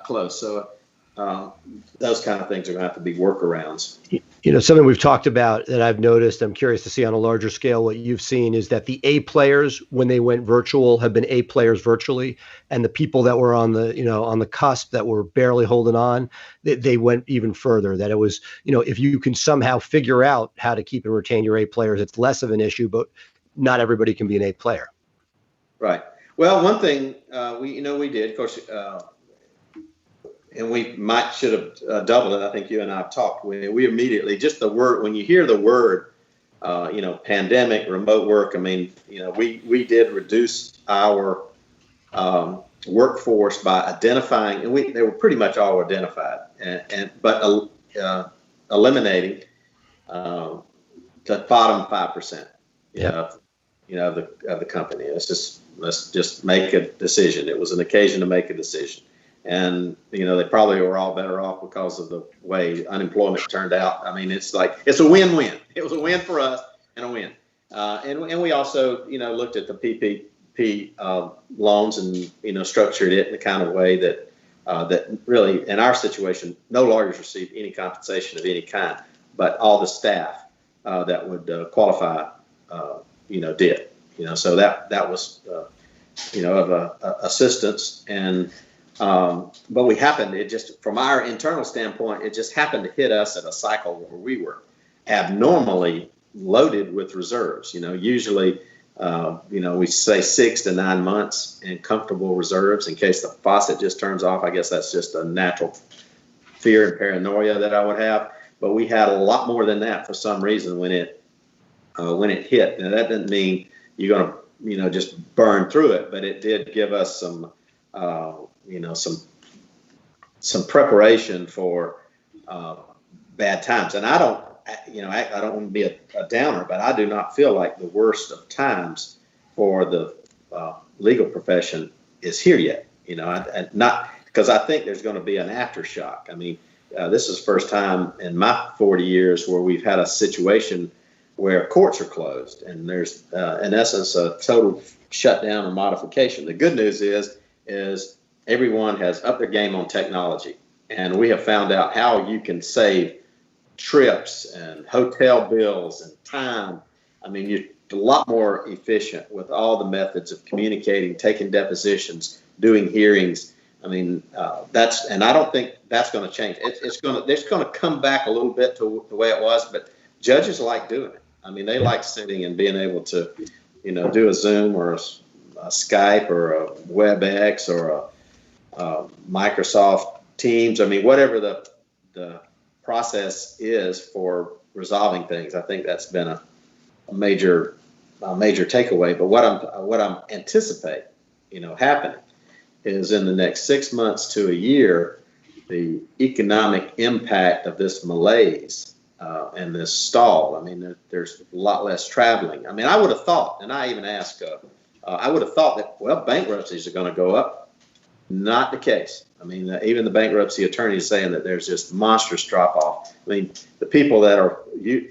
close. So those kind of things are going to have to be workarounds. Something we've talked about that I've noticed, I'm curious to see on a larger scale what you've seen, is that the A players, when they went virtual, have been A players virtually, and the people that were on the cusp, that were barely holding on, they went even further. That it was, if you can somehow figure out how to keep and retain your A players, it's less of an issue, but not everybody can be an A player. Right. Well, one thing we did, of course, and we should have doubled it. I think you and I have talked. We immediately, just the word, when you hear the word, pandemic, remote work, I mean, we did reduce our workforce by identifying, and they were pretty much all identified, but eliminating the bottom 5%. Of the company. Let's just make a decision. It was an occasion to make a decision. And, they probably were all better off because of the way unemployment turned out. I mean, it's a win-win. It was a win for us and a win. And we also, looked at the PPP loans and, structured it in the kind of way that really, in our situation, no lawyers received any compensation of any kind, but all the staff that would qualify, did. So that was, of assistance. And but it just, from our internal standpoint, it just happened to hit us at a cycle where we were abnormally loaded with reserves. Usually, we say 6 to 9 months in comfortable reserves in case the faucet just turns off. I guess that's just a natural fear and paranoia that I would have. But we had a lot more than that for some reason when it hit. Now, that doesn't mean you're going to, just burn through it, but it did give us some preparation for bad times. And I don't want to be a downer, but I do not feel like the worst of times for the legal profession is here yet. Not because I think there's going to be an aftershock. I mean, this is the first time in my 40 years where we've had a situation where courts are closed and there's, in essence, a total shutdown or modification. The good news is everyone has upped their game on technology, and we have found out how you can save trips and hotel bills and time. I mean, you're a lot more efficient with all the methods of communicating, taking depositions, doing hearings. I mean, and I don't think that's going to change. It's going to come back a little bit to the way it was, but judges like doing it. I mean, they like sitting and being able to, do a Zoom or a Skype or a WebEx or a Microsoft Teams. I mean, whatever the process is for resolving things. I think that's been a major takeaway. But what I'm anticipate, happening is in the next 6 months to a year, the economic impact of this malaise and this stall. I mean, there's a lot less traveling. I mean, I would have thought, and I even asked, I would have thought that, bankruptcies are going to go up. Not the case. I mean, even the bankruptcy attorney is saying that there's just monstrous drop off. I mean, the people that are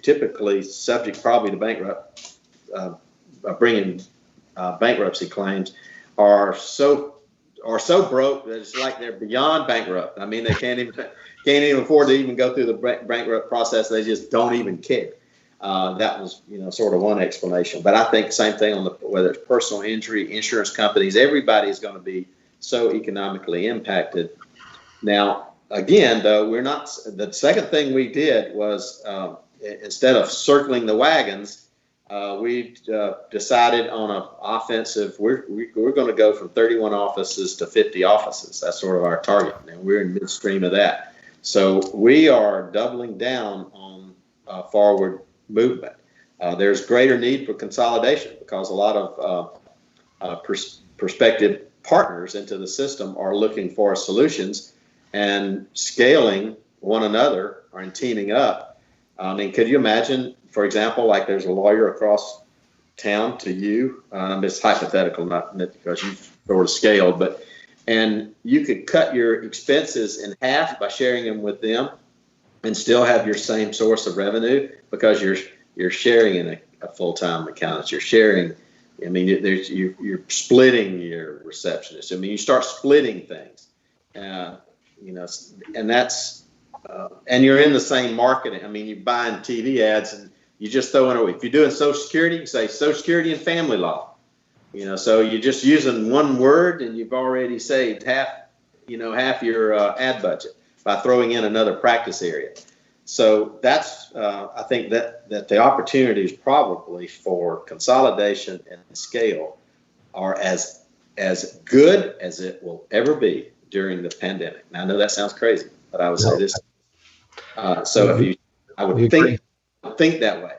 typically subject probably to bringing bankruptcy claims are so broke that it's like they're beyond bankrupt. I mean, they can't even afford to even go through the bankrupt process. They just don't even care. That was, sort of one explanation. But I think the same thing on whether it's personal injury, insurance companies, everybody's going to be so economically impacted. Now, again, though, we're not. The second thing we did was instead of circling the wagons, we decided on an offensive. We're going to go from 31 offices to 50 offices. That's sort of our target, and we're in midstream of that. So we are doubling down on forward movement. There's greater need for consolidation because a lot of prospective partners into the system are looking for solutions and scaling one another and teaming up. I mean, could you imagine, for example, like there's a lawyer across town to you, it's hypothetical, not because you've sort of scaled, and you could cut your expenses in half by sharing them with them and still have your same source of revenue because you're sharing in a full-time accountant. You're sharing. I mean, you're splitting your receptionist. I mean, you start splitting things, and that's and you're in the same marketing. I mean, you're buying TV ads and you just throw in. If you're doing Social Security, you say Social Security and family law. So you're just using one word and you've already saved half your ad budget by throwing in another practice area. So that's, I think that the opportunities probably for consolidation and scale are as good as it will ever be during the pandemic. Now, I know that sounds crazy, but I would say this. I would think that way.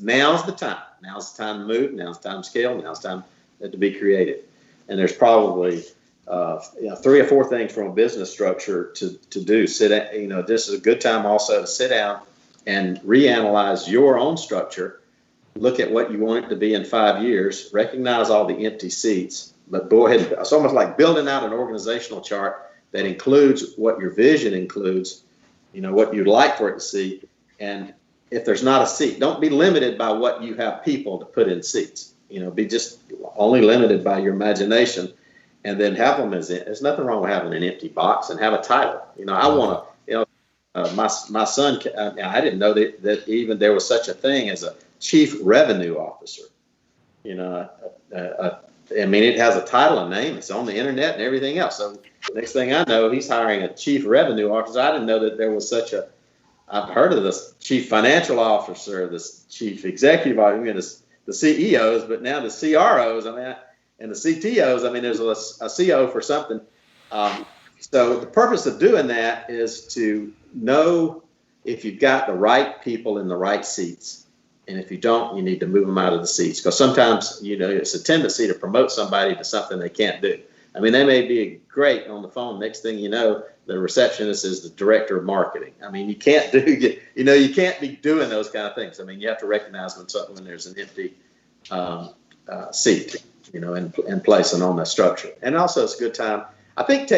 Now's the time. Now's the time to move. Now's the time to scale. Now's the time to be creative. And there's probably 3 or 4 things from a business structure to do. This is a good time also to sit down and reanalyze your own structure, look at what you want it to be in 5 years, recognize all the empty seats, but go ahead. It's almost like building out an organizational chart that includes what your vision includes, what you'd like for it to see. And if there's not a seat, don't be limited by what you have people to put in seats. Be just only limited by your imagination. And then have them there's nothing wrong with having an empty box and have a title. I want to, my son, I didn't know that even there was such a thing as a chief revenue officer. I mean, it has a title and name. It's on the internet and everything else. So next thing I know, he's hiring a chief revenue officer. I didn't know that there was I've heard of this chief financial officer, this chief executive officer, the CEOs, but now the CROs. And the CTOs, there's a CO for something. So the purpose of doing that is to know if you've got the right people in the right seats. And if you don't, you need to move them out of the seats. Because sometimes, it's a tendency to promote somebody to something they can't do. They may be great on the phone. Next thing you know, the receptionist is the director of marketing. You can't you can't be doing those kind of things. You have to recognize when there's an empty seat. And placing on that structure. And also it's a good time. I think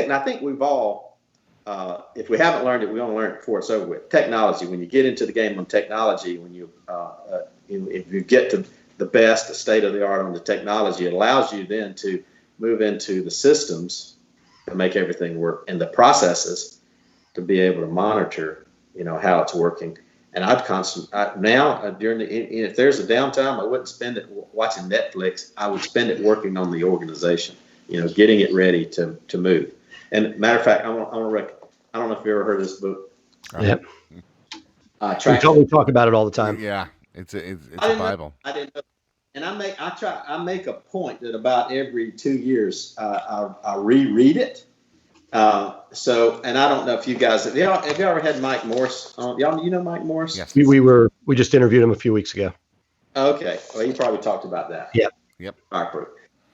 we've all, if we haven't learned it, we want to learn it before it's over with. Technology, when you get into the game on technology, when if you get to the best, the state of the art on the technology, it allows you then to move into the systems to make everything work and the processes to be able to monitor, how it's working. And I'd if there's a downtime, I wouldn't spend it watching Netflix. I would spend it working on the organization, getting it ready to move. And matter of fact, I don't know if you ever heard of this book. Yep. We totally talk about it all the time. Yeah, it's a Bible. I didn't know. And I make a point that about every 2 years I reread it. And I don't know if you guys have you ever had Mike Morse on? Y'all, Mike Morse? Yes. We just interviewed him a few weeks ago. Okay. Well, he probably talked about that. Yep. Fireproof.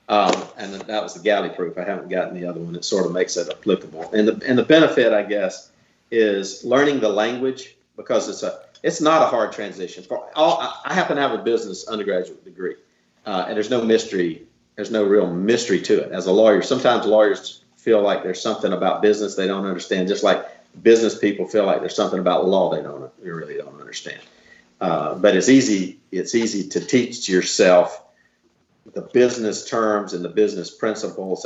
And that was the galley proof. I haven't gotten the other one. It sort of makes it applicable. And the benefit, I guess, is learning the language because it's not a hard transition. I happen to have a business undergraduate degree, and there's no mystery. There's no real mystery to it. As a lawyer, sometimes lawyers feel like there's something about business they don't understand, just like business people feel like there's something about law they really don't understand. But it's easy to teach yourself the business terms and the business principles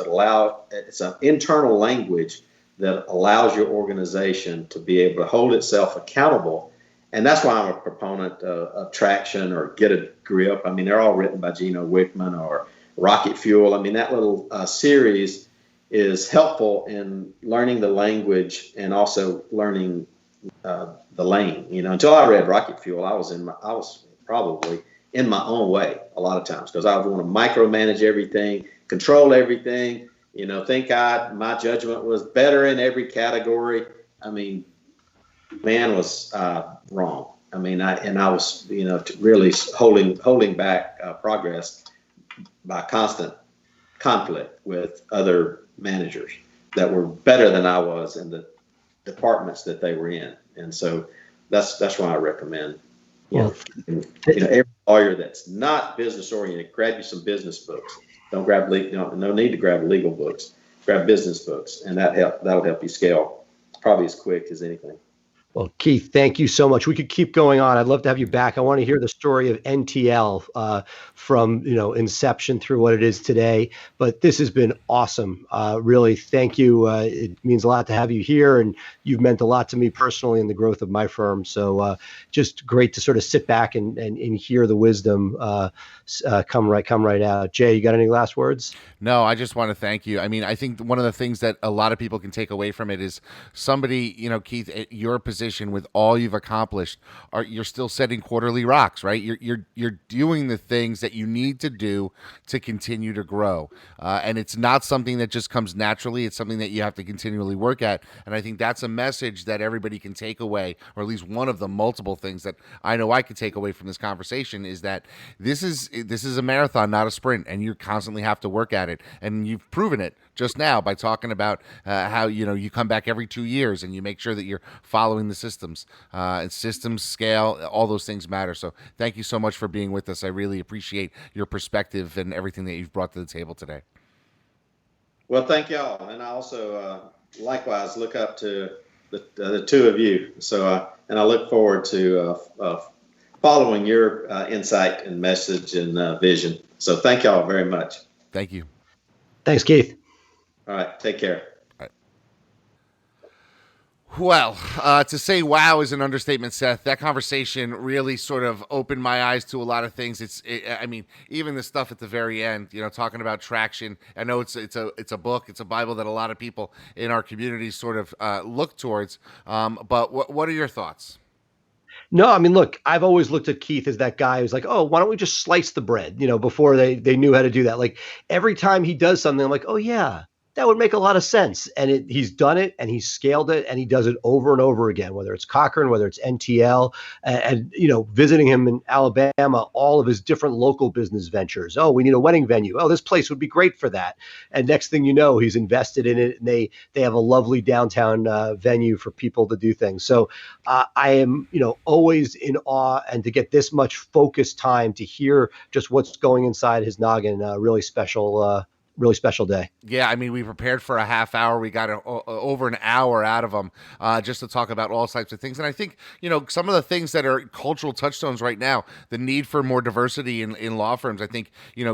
it's an internal language that allows your organization to be able to hold itself accountable. And that's why I'm a proponent of Traction or Get a Grip. They're all written by Gino Wickman or Rocket Fuel. That little series is helpful in learning the language and also learning the lane. Until I read Rocket Fuel, I was probably in my own way a lot of times because I would want to micromanage everything, control everything. Think my judgment was better in every category. Man was wrong. I was really holding back progress by constant conflict with other managers that were better than I was in the departments that they were in. And so that's why I recommend, every lawyer that's not business oriented, grab you some business books. Don't grab no need to grab legal books. Grab business books, and that'll help you scale probably as quick as anything. Well, Keith, thank you so much. We could keep going on. I'd love to have you back. I want to hear the story of NTL from inception through what it is today. But this has been awesome. Really, thank you. It means a lot to have you here, and you've meant a lot to me personally in the growth of my firm. So just great to sort of sit back and hear the wisdom come right out. Jay, you got any last words? No, I just want to thank you. I mean, I think one of the things that a lot of people can take away from it is somebody, Keith, at your position with all you've accomplished, you're still setting quarterly rocks, right? You're doing the things that you need to do to continue to grow, and it's not something that just comes naturally. It's something that you have to continually work at, and I think that's a message that everybody can take away, or at least one of the multiple things that I know I could take away from this conversation is that this is a marathon, not a sprint, and you constantly have to work at it, and you've proven it just now by talking about how you come back every 2 years and you make sure that you're following the systems. And systems, scale, all those things matter. So thank you so much for being with us. I really appreciate your perspective and everything that you've brought to the table today. Well, thank y'all, and I also likewise look up to the two of you. So and I look forward to following your insight and message and vision. So thank y'all very much. Thank you. Thanks, Keith. All right. Take care. All right. Well, to say wow is an understatement, Seth. That conversation really sort of opened my eyes to a lot of things. I mean, even the stuff at the very end, talking about traction. I know it's a book, it's a Bible that a lot of people in our community sort of look towards. But what are your thoughts? No, I mean, look, I've always looked at Keith as that guy who's like, oh, why don't we just slice the bread, before they knew how to do that. Like every time he does something, I'm like, oh, yeah, that would make a lot of sense. And he's done it and he's scaled it and he does it over and over again, whether it's Cochran, whether it's NTL and visiting him in Alabama, all of his different local business ventures. Oh, we need a wedding venue. Oh, this place would be great for that. And next thing you know, he's invested in it and they have a lovely downtown venue for people to do things. So I am, always in awe, and to get this much focused time to hear just what's going inside his noggin, really special day. Yeah, I mean, we prepared for a half hour. We got over an hour out of them just to talk about all types of things. And I think, some of the things that are cultural touchstones right now, the need for more diversity in law firms. I think,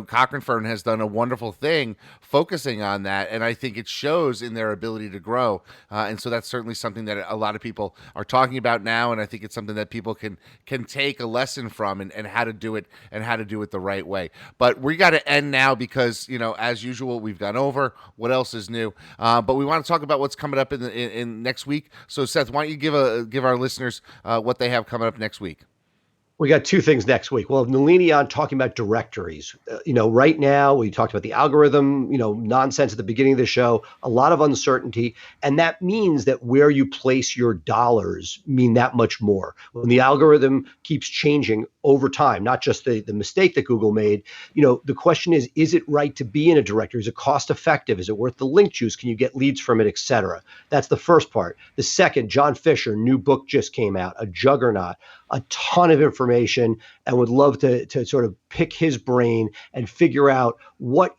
Cochran Firm has done a wonderful thing focusing on that. And I think it shows in their ability to grow. And so that's certainly something that a lot of people are talking about now. And I think it's something that people can take a lesson from and how to do it and how to do it the right way. But we got to end now because, as usual, we've gone over what else is new, but we want to talk about what's coming up in next week. So, Seth, why don't you give our listeners what they have coming up next week? We got two things next week. We'll have Nalini on talking about directories. Right now we talked about the algorithm, nonsense at the beginning of the show, a lot of uncertainty. And that means that where you place your dollars mean that much more. When the algorithm keeps changing over time, not just the mistake that Google made, the question is it right to be in a directory? Is it cost effective? Is it worth the link juice? Can you get leads from it, et cetera? That's the first part. The second, John Fisher, new book just came out, a juggernaut, a ton of information, and would love to sort of pick his brain and figure out what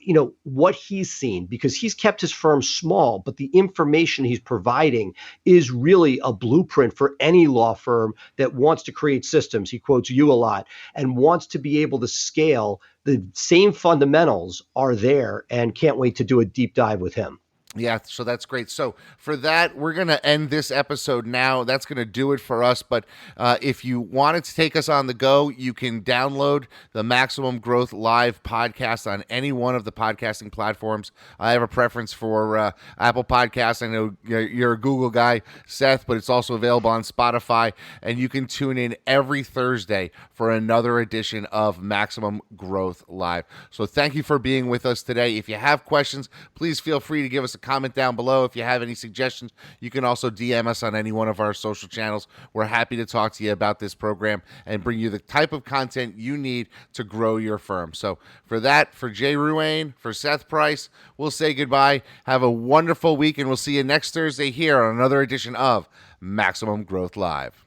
he's seen, because he's kept his firm small, but the information he's providing is really a blueprint for any law firm that wants to create systems. He quotes you a lot and wants to be able to scale. The same fundamentals are there, and can't wait to do a deep dive with him. Yeah, so that's great. So for that, we're going to end this episode now. That's going to do it for us. But if you wanted to take us on the go, you can download the Maximum Growth Live podcast on any one of the podcasting platforms. I have a preference for Apple Podcasts. I know you're a Google guy, Seth, but it's also available on Spotify. And you can tune in every Thursday for another edition of Maximum Growth Live. So thank you for being with us today. If you have questions, please feel free to give us a comment down below. If you have any suggestions, you can also DM us on any one of our social channels. We're happy to talk to you about this program and bring you the type of content you need to grow your firm. So for that, for Jay Ruane, for Seth Price, we'll say goodbye. Have a wonderful week, and we'll see you next Thursday here on another edition of Maximum Growth Live.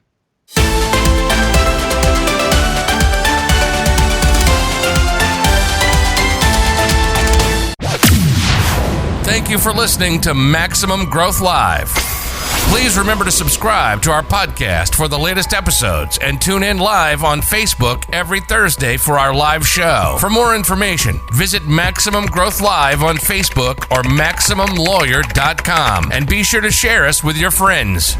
Thank you for listening to Maximum Growth Live. Please remember to subscribe to our podcast for the latest episodes and tune in live on Facebook every Thursday for our live show. For more information, visit Maximum Growth Live on Facebook or MaximumLawyer.com, and be sure to share us with your friends.